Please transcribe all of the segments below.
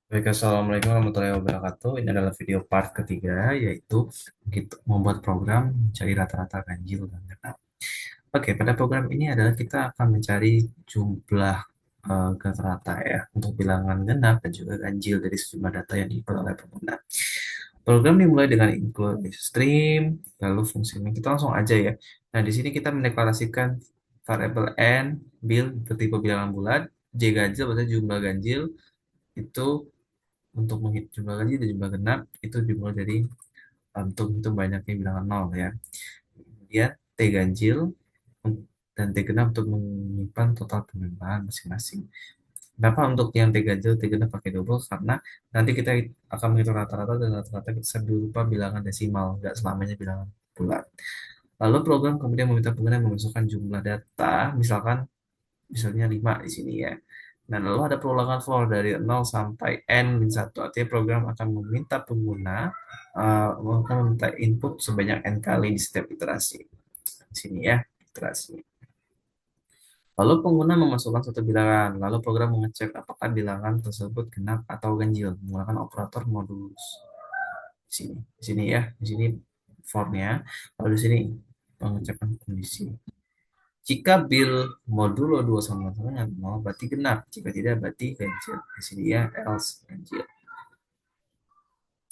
Baik, Assalamualaikum warahmatullahi wabarakatuh. Ini adalah video part ketiga, yaitu kita membuat program mencari rata-rata ganjil dan genap. Oke, pada program ini adalah kita akan mencari jumlah rata-rata ya untuk bilangan genap dan juga ganjil dari sejumlah data yang diinput oleh pengguna. Program dimulai dengan include stream, lalu fungsinya kita langsung aja ya. Nah, di sini kita mendeklarasikan variabel n, bil bertipe bilangan bulat, j ganjil berarti jumlah ganjil itu untuk menghitung jumlah ganjil dan jumlah genap itu dimulai dari untuk itu banyaknya bilangan nol ya. Kemudian T ganjil dan T genap untuk menyimpan total penambahan masing-masing. Kenapa untuk yang T ganjil, T genap pakai double? Karena nanti kita akan menghitung rata-rata dan rata-rata kita sambil lupa bilangan desimal, nggak selamanya bilangan bulat. Lalu program kemudian meminta pengguna memasukkan jumlah data, misalnya 5 di sini ya. Nah, lalu ada perulangan for dari 0 sampai n-1. Artinya program akan meminta pengguna akan meminta input sebanyak n kali di setiap iterasi. Di sini ya, iterasi. Lalu pengguna memasukkan suatu bilangan, lalu program mengecek apakah bilangan tersebut genap atau ganjil menggunakan operator modulus. Di sini ya, di sini for-nya. Lalu di sini pengecekan kondisi. Jika bil modulo 2 sama dengan 0, berarti genap. Jika tidak, berarti ganjil. Di sini ya, else ganjil.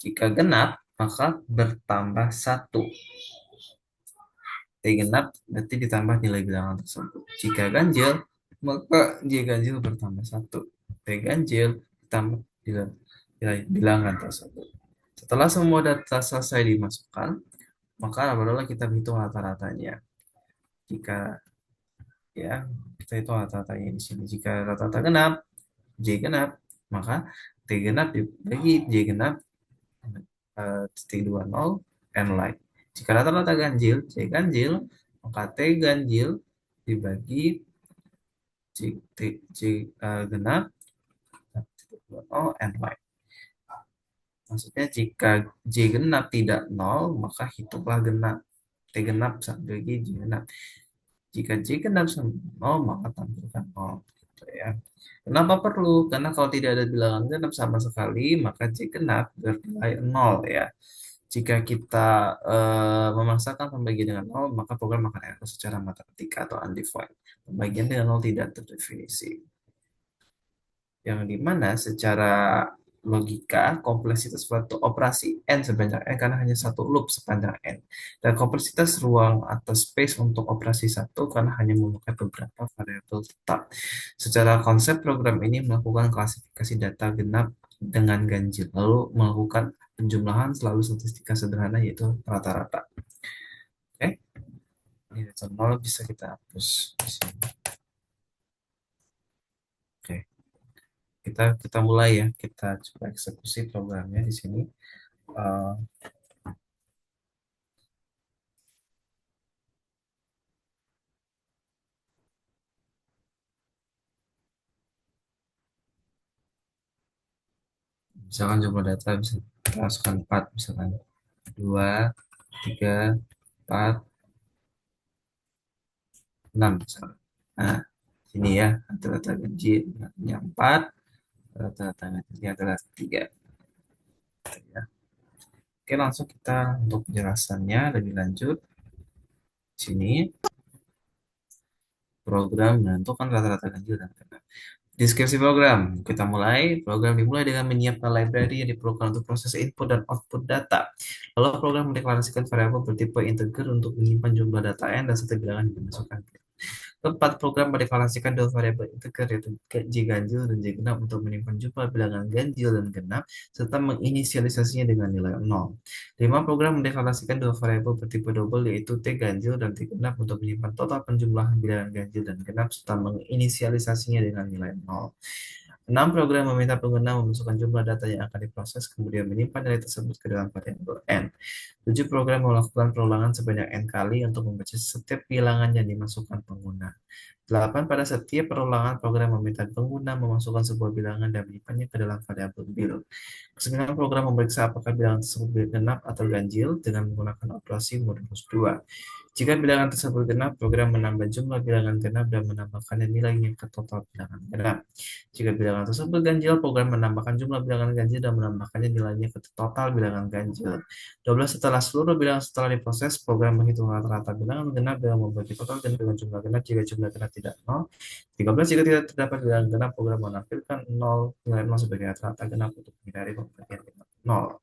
Jika genap, maka bertambah 1. T genap berarti ditambah nilai bilangan tersebut. Jika ganjil, maka J ganjil bertambah 1. T ganjil ditambah nilai bilangan tersebut. Setelah semua data selesai dimasukkan, maka barulah kita hitung rata-ratanya. Jika ya kita hitung rata-ratanya di sini. Jika rata-rata genap, J genap, maka T genap dibagi J genap T20 N like. Jika rata-rata ganjil, J ganjil, maka T ganjil dibagi J, T, J genap T20 N like. Maksudnya jika J genap tidak 0, maka hitunglah genap. T genap bagi J genap. Jika J genap sama 0, maka tampilkan 0. Gitu ya. Kenapa perlu? Karena kalau tidak ada bilangan genap sama sekali, maka J genap bernilai 0 ya. Jika kita memaksakan pembagian dengan 0, maka program akan error secara matematika atau undefined. Pembagian dengan 0 tidak terdefinisi. Yang dimana secara logika kompleksitas suatu operasi n sebanyak n karena hanya satu loop sepanjang n, dan kompleksitas ruang atau space untuk operasi satu karena hanya memakai beberapa variabel tetap. Secara konsep program ini melakukan klasifikasi data genap dengan ganjil, lalu melakukan penjumlahan selalu statistika sederhana yaitu rata-rata. Oke, ini data nol bisa kita hapus di sini. Oke, kita mulai ya, kita coba eksekusi programnya di sini. Uh, Misalkan jumlah data bisa kita masukkan 4, misalkan 2, 3, 4, 6 misalkan. Nah, sini ya, rata-rata gajinya 4, rata-rata gajinya adalah 3. Ya. Oke, langsung kita untuk penjelasannya lebih lanjut. Sini program menentukan rata-rata gaji dan dana. Deskripsi program. Kita mulai. Program dimulai dengan menyiapkan library yang diperlukan untuk proses input dan output data. Lalu program mendeklarasikan variabel bertipe integer untuk menyimpan jumlah data n dan satu bilangan yang dimasukkan. Keempat, program mendeklarasikan dua variabel integer yaitu J ganjil dan J genap untuk menyimpan jumlah bilangan ganjil dan genap serta menginisialisasinya dengan nilai 0. 5. Program mendeklarasikan dua variabel bertipe double yaitu T ganjil dan T genap untuk menyimpan total penjumlahan bilangan ganjil dan genap serta menginisialisasinya dengan nilai 0. 6. Program meminta pengguna memasukkan jumlah data yang akan diproses, kemudian menyimpan nilai tersebut ke dalam variabel n. 7. Program melakukan perulangan sebanyak n kali untuk membaca setiap bilangan yang dimasukkan pengguna. 8. Pada setiap perulangan, program meminta pengguna memasukkan sebuah bilangan dan menyimpannya ke dalam variabel bil. 9. Program memeriksa apakah bilangan tersebut genap atau ganjil dengan menggunakan operasi modulus 2. Jika bilangan tersebut genap, program menambah jumlah bilangan genap dan menambahkan nilainya ke total bilangan genap. Jika bilangan tersebut ganjil, program menambahkan jumlah bilangan ganjil dan menambahkannya nilainya ke total bilangan ganjil. 12 setelah seluruh bilangan setelah diproses, program menghitung rata-rata bilangan genap dan membagi total genap dengan jumlah genap jika jumlah genap tidak 0. 13 jika tidak terdapat bilangan genap, program menampilkan 0 nilai 0 sebagai rata-rata genap untuk menghindari pembagian genap 0.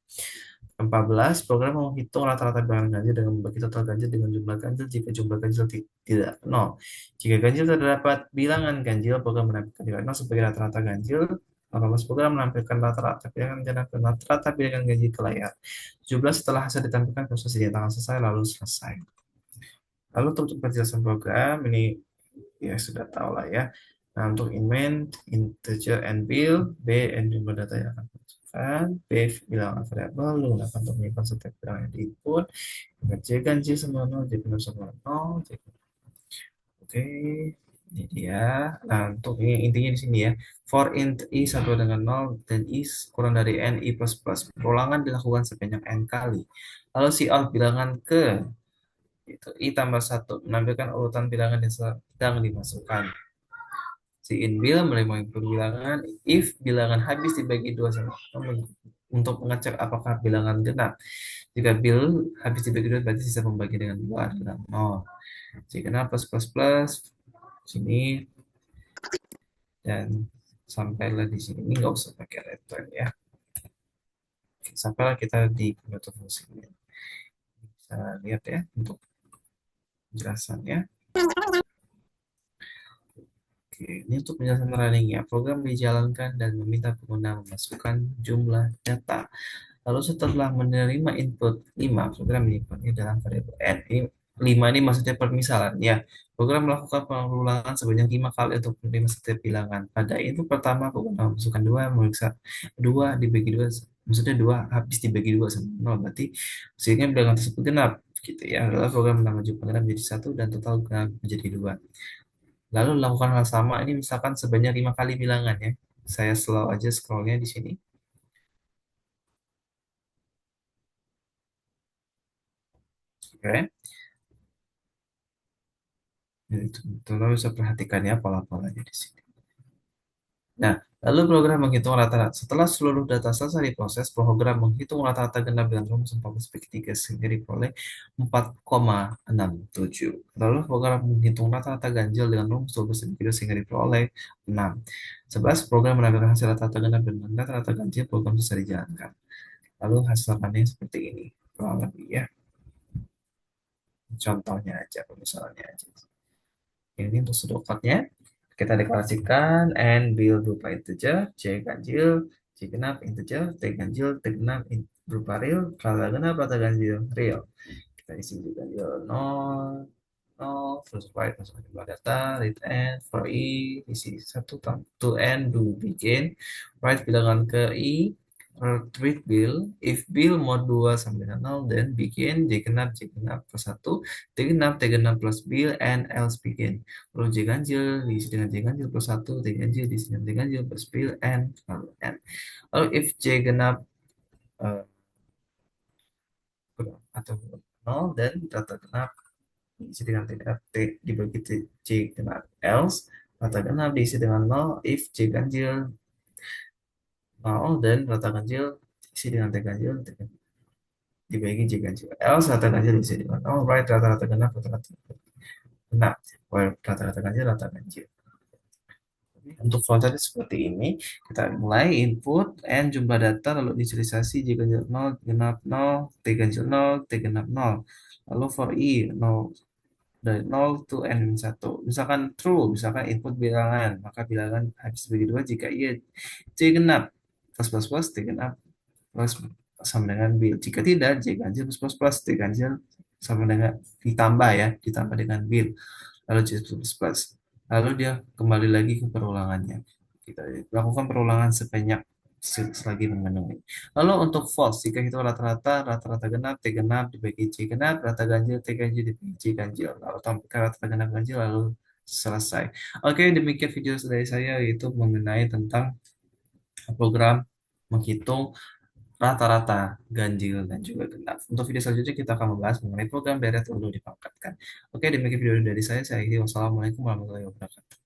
14. Program menghitung rata-rata bilangan ganjil dengan membagi total ganjil dengan jumlah ganjil jika jumlah ganjil tidak 0. Jika ganjil terdapat bilangan ganjil, program menampilkan nilai 0 sebagai rata-rata ganjil. 18. Program menampilkan rata-rata bilangan genap dan rata-rata bilangan ganjil ke layar. 17. Setelah hasil ditampilkan, proses dinyatakan selesai, lalu selesai. Lalu untuk penjelasan program, ini ya sudah tahu lah ya. Nah, untuk main, integer and build, B and jumlah data yang akan dimasukkan, B bilangan variabel, gunakan untuk menyimpan setiap bilangan yang di input, C ganjil semua 0, J benar semua 0, J. Oke, ini dia. Nah, untuk ini intinya di sini ya. For int i sama dengan 0 dan i kurang dari n i plus plus. Perulangan dilakukan sebanyak n kali. Lalu si out bilangan ke itu i tambah 1 menampilkan urutan bilangan yang sedang dimasukkan. Si in bill menerima input bilangan if bilangan habis dibagi dua sama untuk mengecek apakah bilangan genap. Jika bill habis dibagi dua berarti sisa membagi dengan dua adalah 0. Jika genap plus plus plus sini dan sampailah di sini. Ini nggak usah pakai return ya. Sampailah kita di penutup fungsi ini. Bisa lihat ya untuk penjelasannya. Oke, ini untuk penjelasan running ya. Program dijalankan dan meminta pengguna memasukkan jumlah data. Lalu setelah menerima input 5, program menyimpannya dalam variabel n. Ini 5 ini maksudnya permisalan ya. Program melakukan pengulangan sebanyak 5 kali untuk menerima setiap bilangan. Pada input pertama, program memasukkan 2, memeriksa 2 dibagi 2, maksudnya 2 habis dibagi 2 sama 0, berarti sehingga bilangan tersebut genap gitu ya. Lalu program menambah jumlah genap menjadi 1 dan total genap menjadi 2. Lalu lakukan hal sama, ini misalkan sebanyak 5 kali bilangan ya. Saya slow aja scrollnya di sini. Oke. Jadi, teman-teman bisa perhatikan ya pola-polanya di sini. Nah, lalu program menghitung rata-rata. Setelah seluruh data selesai diproses, program menghitung rata-rata genap dengan rumus 14/3 sehingga diperoleh 4,67. Lalu program menghitung rata-rata ganjil dengan rumus 12/3 sehingga diperoleh 6. 11. Program menampilkan hasil rata-rata genap dan rata-rata ganjil, program selesai dijalankan. Lalu hasilnya seperti ini. Kurang lebih ya. Contohnya aja, misalnya aja. Ini untuk sudokatnya. Kita deklarasikan and build berupa integer, C ganjil, C genap integer, T ganjil, T genap berupa real, rata genap, rata ganjil, real. Kita isi juga ganjil 0, 0, terus write masuk jumlah data, read n, for i, isi 1, to n, do begin, write bilangan ke i, read bill, if bill mod 2 sama dengan 0, then begin, J genap plus 1, T genap plus bill, and else begin. Lalu J ganjil diisi dengan J ganjil plus 1, T ganjil diisi dengan T ganjil plus bill, and lalu n. Lalu if J genap uh, atau 0, dan data genap diisi dengan T genap T dibagi J genap else, data genap diisi dengan 0 if J ganjil 0, dan data ganjil diisi dengan T ganjil dibagi J ganjil else, data ganjil diisi dengan 0, right, rata-rata genap, rata-rata genap, rata-rata ganjil, rata ganjil. Untuk flow tadi seperti ini, kita mulai input n jumlah data, lalu inisialisasi J ganjil 0, genap 0, T ganjil 0, T genap 0. Lalu for i 0 dari 0 to n 1. Misalkan true, misalkan input bilangan, maka bilangan habis bagi 2 jika iya J genap plus plus plus, T genap plus sama dengan bill. Jika tidak, J ganjil plus plus plus, T ganjil sama dengan ditambah ya, ditambah dengan bill. Lalu J plus plus. Lalu dia kembali lagi ke perulangannya. Kita lakukan perulangan sebanyak selagi memenuhi. Lalu untuk false, jika itu rata-rata genap, T genap dibagi J genap, rata ganjil, T ganjil dibagi J ganjil. Lalu tampilkan rata genap ganjil, lalu selesai. Oke, demikian video dari saya, yaitu mengenai tentang program menghitung rata-rata, ganjil, dan juga genap. Untuk video selanjutnya kita akan membahas mengenai program deret perlu dipangkatkan. Oke, demikian video dari saya. Saya akhiri. Wassalamualaikum warahmatullahi wabarakatuh.